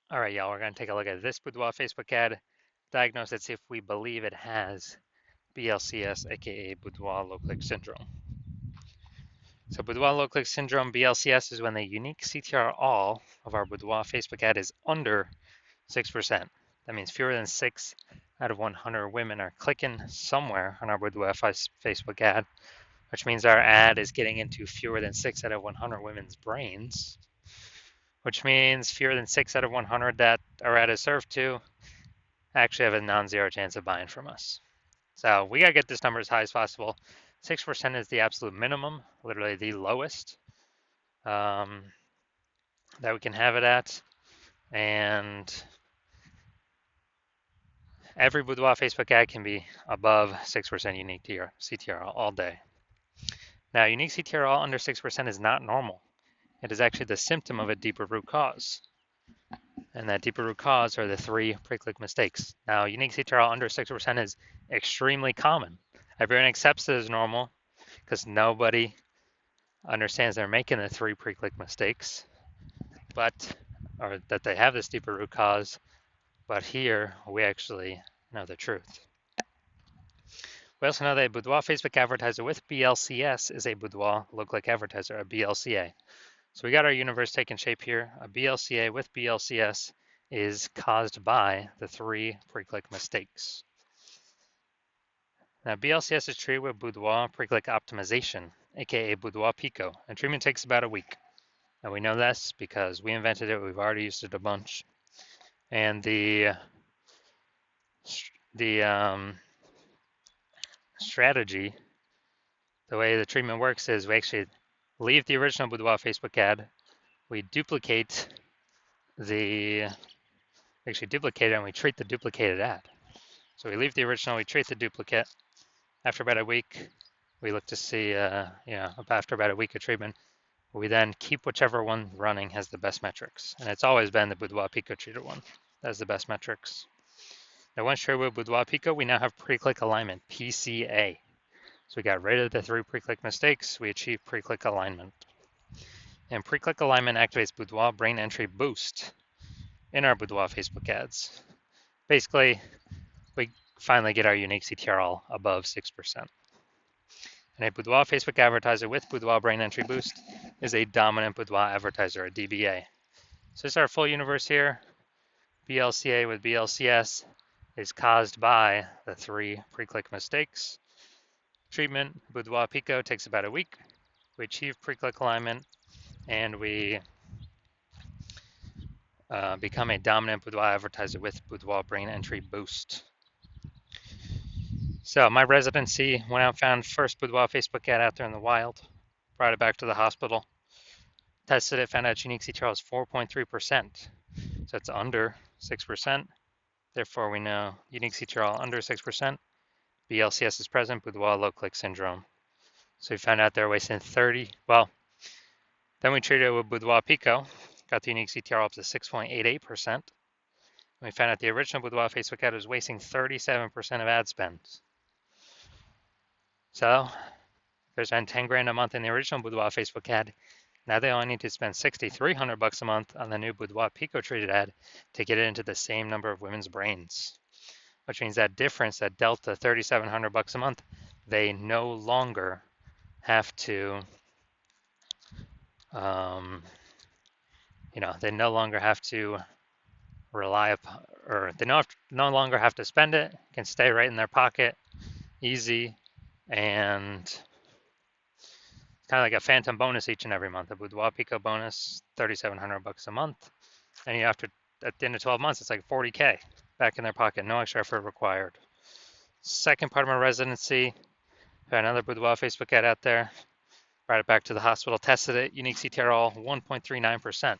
All right, y'all, we're going to take a look at this Boudoir Facebook ad, diagnose it, see if we believe it has BLCS, aka Boudoir low click syndrome. So Boudoir low click syndrome, BLCS, is when the unique CTR all of our Boudoir Facebook ad is under 6%. That means fewer than 6 out of 100 women are clicking somewhere on our Boudoir Facebook ad, which means our ad is getting into fewer than 6 out of 100 women's brains, which means fewer than 6 out of 100 that our ad is served to actually have a non-zero chance of buying from us. So we got to get this number as high as possible. 6% is the absolute minimum, literally the lowest that we can have it at. And every Boudoir Facebook ad can be above 6% unique CTR all day. Now, unique CTR all under 6% is not normal. It is actually the symptom of a deeper root cause. And that deeper root cause are the 3 pre-click mistakes. Now, unique CTR all under 6% is extremely common. Everyone accepts it as normal because nobody understands they're making the 3 pre-click mistakes, or that they have this deeper root cause. But here, we actually know the truth. We also know that a Boudoir Facebook advertiser with BLCS is a Boudoir low-click advertiser, a BLCA. So we got our universe taking shape here. A BLCA with BLCS is caused by the 3 pre-click mistakes. Now, BLCS is treated with Boudoir pre-click optimization, aka Boudoir Pico, and treatment takes about a week. And we know this because we invented it. We've already used it a bunch. And the strategy, the way the treatment works is we actually leave the original Boudoir Facebook ad. We duplicate it, and we treat the duplicated ad. So we leave the original, we treat the duplicate. After about a week, we look to see, after about a week of treatment, we then keep whichever one running has the best metrics. And it's always been the Boudoir Pico treated one that has the best metrics. Now, once treated with Boudoir Pico, we now have pre-click alignment, PCA. So we got rid of the 3 pre-click mistakes. We achieved pre-click alignment. And pre-click alignment activates Boudoir brain entry boost in our Boudoir Facebook ads. Basically, we finally get our unique CTR all above 6%. And a Boudoir Facebook advertiser with Boudoir brain entry boost is a dominant Boudoir advertiser, a DBA. So this is our full universe here. BLCA with BLCS is caused by the 3 pre-click mistakes. Treatment, Boudoir Pico, takes about a week. We achieve pre-click alignment, and we become a dominant Boudoir advertiser with Boudoir brain entry boost. So my residency went out, found first Boudoir Facebook ad out there in the wild, brought it back to the hospital, tested it, found out unique CTR is 4.3%. So it's under 6%. Therefore, we know unique CTR under 6%. BLCS is present, Boudoir low click syndrome. So we found out they're wasting 30. Well, then we treated it with Boudoir Pico, got the unique CTR up to 6.88%. We found out the original Boudoir Facebook ad was wasting 37% of ad spend. So they spend 10 grand a month in the original Boudoir Facebook ad. Now they only need to spend $6,300 a month on the new Boudoir Pico treated ad to get it into the same number of women's brains, which means that difference, that delta, $3,700 a month, they no longer have to, they no longer have to rely upon, or they no longer have to spend it. It can stay right in their pocket, easy, and kind of like a phantom bonus each and every month. A Boudoir Pico bonus, $3,700 a month, and at the end of 12 months, it's like 40K back in their pocket, no extra effort required. Second part of my residency, got another Boudoir Facebook ad out there, brought it back to the hospital, tested it, unique CTR all 1.39%.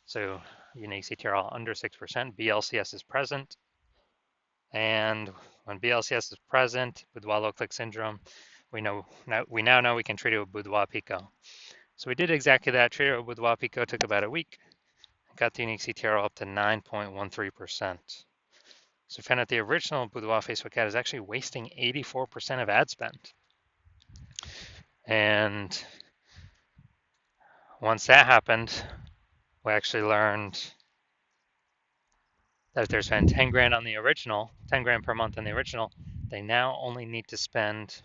So unique CTR all under 6%, BLCS is present. And when BLCS is present, Boudoir low click syndrome, we now know we can treat it with Boudoir Pico. So we did exactly that, treated it with Boudoir Pico, took about a week, got the unique CTR up to 9.13%. So we found out the original Boudoir Facebook ad is actually wasting 84% of ad spend. And once that happened, we actually learned that if they're spending 10 grand on the original, 10 grand per month on the original, they now only need to spend,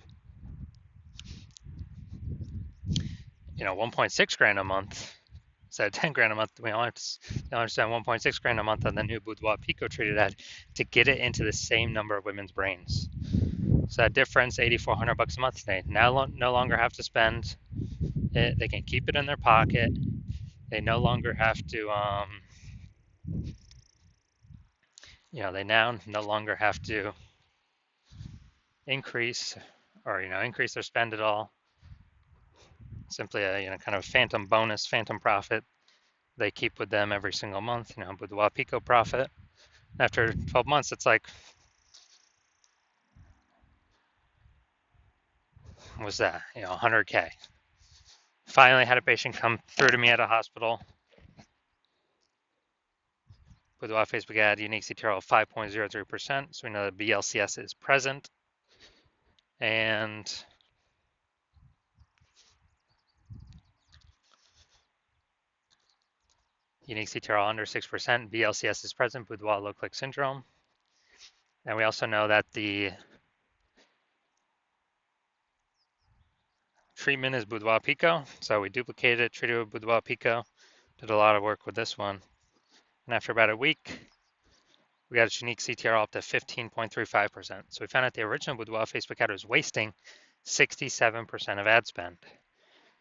1.6 grand a month. Instead of 10 grand a month, they only have to spend 1.6 grand a month on the new Boudoir Pico treated ad to get it into the same number of women's brains. So that difference, $8,400 a month, they now no longer have to spend it. They can keep it in their pocket. They no longer have to, they now no longer have to increase increase their spend at all. Simply a kind of phantom bonus, phantom profit they keep with them every single month. Boudoir Pico profit. After 12 months, it's like, what's that? 100K. Finally had a patient come through to me at a hospital. Boudoir Facebook ad, unique CTRL of 5.03%. So we know that BLCS is present. And unique CTRL under 6%, BLCS is present, Boudoir low click syndrome. And we also know that the treatment is Boudoir Pico. So we duplicated it, treated with Boudoir Pico, did a lot of work with this one. And after about a week, we got its unique CTRL up to 15.35%. So we found out the original Boudoir Facebook ad was wasting 67% of ad spend.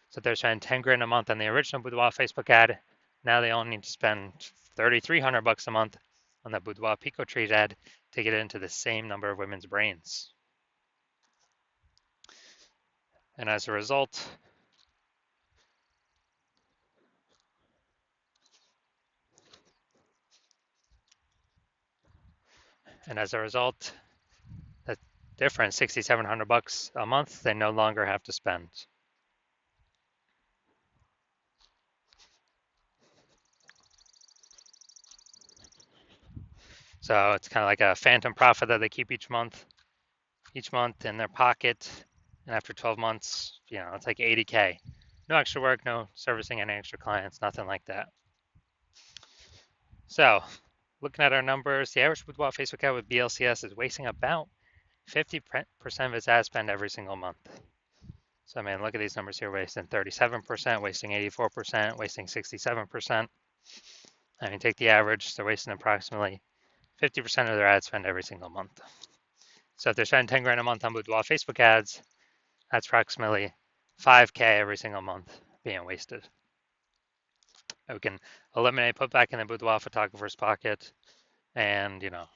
So they're spending 10 grand a month on the original Boudoir Facebook ad. Now they only need to spend $3,300 a month on the Boudoir Pico treat ad to get it into the same number of women's brains. And as a result, that difference, $6,700 a month, they no longer have to spend. So it's kind of like a phantom profit that they keep each month in their pocket. And after 12 months, it's like 80K. No extra work, no servicing any extra clients, nothing like that. So looking at our numbers, the average Boudoir Facebook ad with BLCS is wasting about 50% of its ad spend every single month. So, look at these numbers here, wasting 37%, wasting 84%, wasting 67%. Take the average, they're wasting approximately 50% of their ad spend every single month. So if they're spending 10 grand a month on Boudoir Facebook ads, that's approximately 5K every single month being wasted. We can eliminate, put back in the Boudoir photographer's pocket, and kind of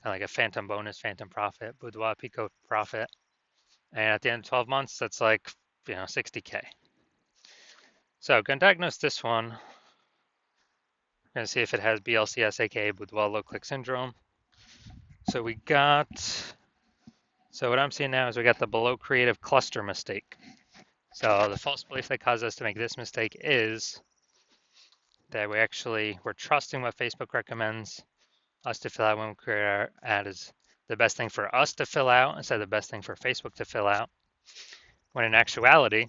like a phantom bonus, phantom profit, Boudoir Pico profit. And at the end of 12 months, that's like 60K. So going to diagnose this one. Going to see if it has BLCS, aka Boudoir low click syndrome. So what I'm seeing now is we got the below creative cluster mistake. So the false belief that caused us to make this mistake is that we're trusting what Facebook recommends us to fill out when we create our ad is the best thing for us to fill out instead of the best thing for Facebook to fill out. When in actuality,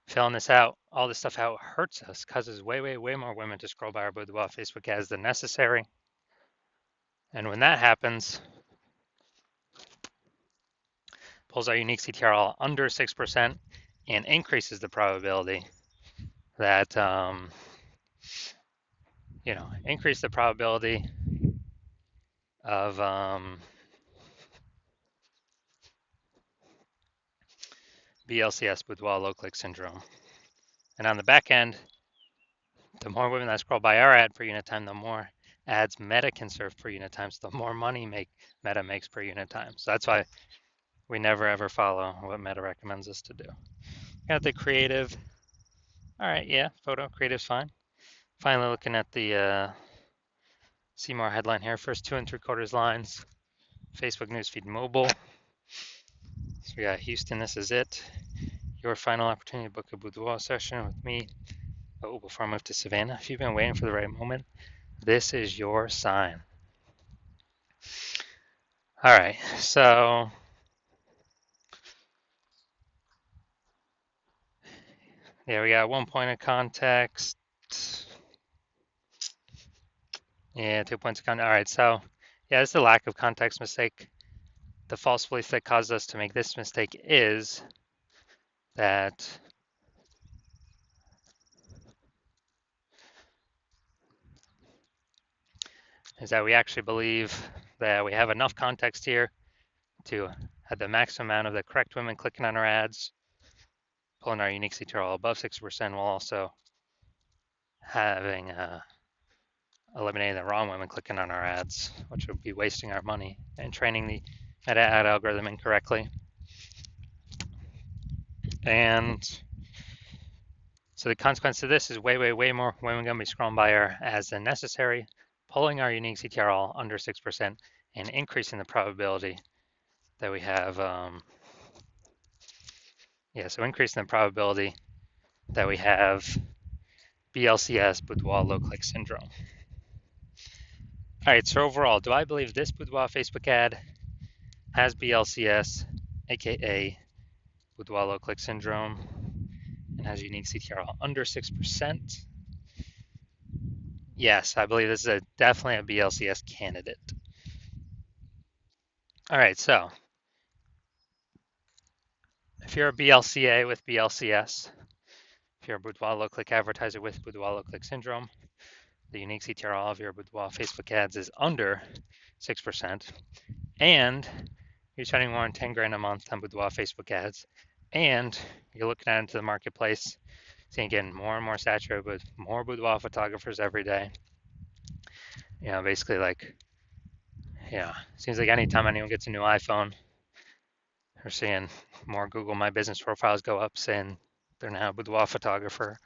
filling all this stuff out hurts us, causes way, way, way more women to scroll by our Boudoir Facebook ads than necessary. And when that happens, pulls our unique CTRL under 6% and increases the probability that, increase the probability of BLCS, Boudoir low click syndrome. And on the back end, the more women that scroll by our ad per unit time, the more ads Meta can serve per unit time, so the more money Meta makes per unit time. So that's why we never ever follow what Meta recommends us to do. Got the creative. All right, yeah, photo creative's fine. Finally, looking at the see more headline here. First 2 3/4 lines. Facebook newsfeed mobile. So we got Houston, this is it. Your final opportunity to book a boudoir session with me. Oh, before I move to Savannah, if you've been waiting for the right moment, this is your sign. All right, so yeah, we got 1 point of context. Yeah, 2 points of context. All right, so yeah, it's the lack of context mistake. The false belief that caused us to make this mistake that is that we actually believe that we have enough context here to have the maximum amount of the correct women clicking on our ads, pulling our unique CTRL above 6%, while also having eliminating the wrong women clicking on our ads, which would be wasting our money and training the meta ad algorithm incorrectly. And so the consequence of this is way more women going to be scrolling by our ads than necessary, pulling our unique CTRL under 6% and increasing the probability that we have, so increasing the probability that we have BLCS, Boudoir low click syndrome. All right, so overall, do I believe this Boudoir Facebook ad has BLCS, aka Boudoir low click syndrome, and has unique CTRL under 6%? Yes, I believe this is definitely a BLCS candidate. All right, so if you're a BLCA with BLCS, if you're a Boudoir low click advertiser with Boudoir low click syndrome, the unique CTRL of your Boudoir Facebook ads is under 6%, and you're spending more than 10 grand a month on Boudoir Facebook ads, and you're looking out into the marketplace, seeing again more and more saturated with more boudoir photographers every day. Basically seems like anytime anyone gets a new iPhone, we're seeing more Google My Business profiles go up saying they're now a boudoir photographer.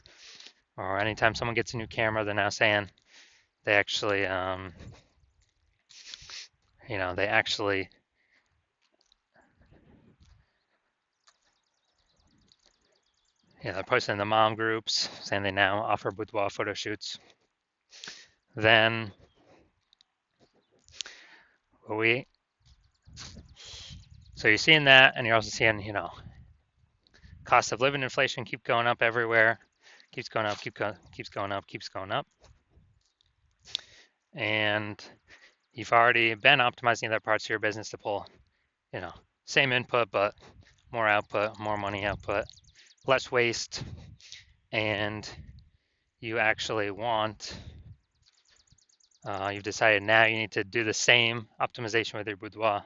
Or anytime someone gets a new camera, they're now saying they actually, they're posting in the mom groups saying they now offer boudoir photo shoots. Then so you're seeing that, and you're also seeing, cost of living inflation keep going up everywhere, keeps going up, keeps going up. And you've already been optimizing other parts of your business to pull, same input, but more output, more money output, less waste. And you actually you've decided now you need to do the same optimization with your Boudoir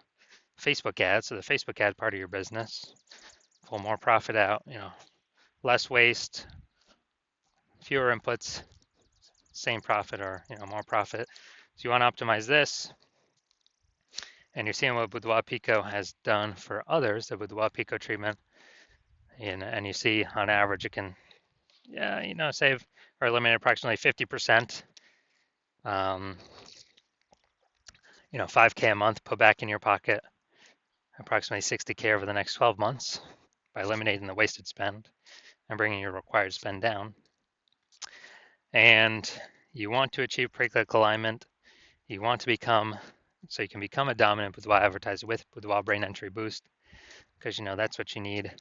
Facebook ads. So the Facebook ad part of your business, pull more profit out, less waste, fewer inputs, same profit or, more profit. So you want to optimize this. And you're seeing what Boudoir Pico has done for others, the Boudoir Pico treatment. And you see on average it can, save or eliminate approximately 50%. 5K a month put back in your pocket, approximately 60K over the next 12 months by eliminating the wasted spend and bringing your required spend down. And you want to achieve pre-click alignment. You want to become, so you can become a dominant Boudoir advertiser with Boudoir Brain Entry Boost, because that's what you need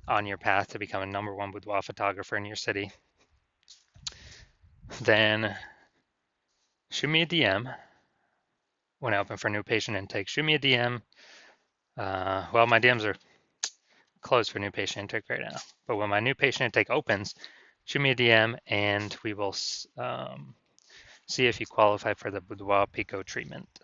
on your path to become a #1 boudoir photographer in your city. Then shoot me a DM when I open for new patient intake. Shoot me a DM. Well, my DMs are closed for new patient intake right now, but when my new patient intake opens, shoot me a DM and we will see if you qualify for the Boudoir Pico treatment.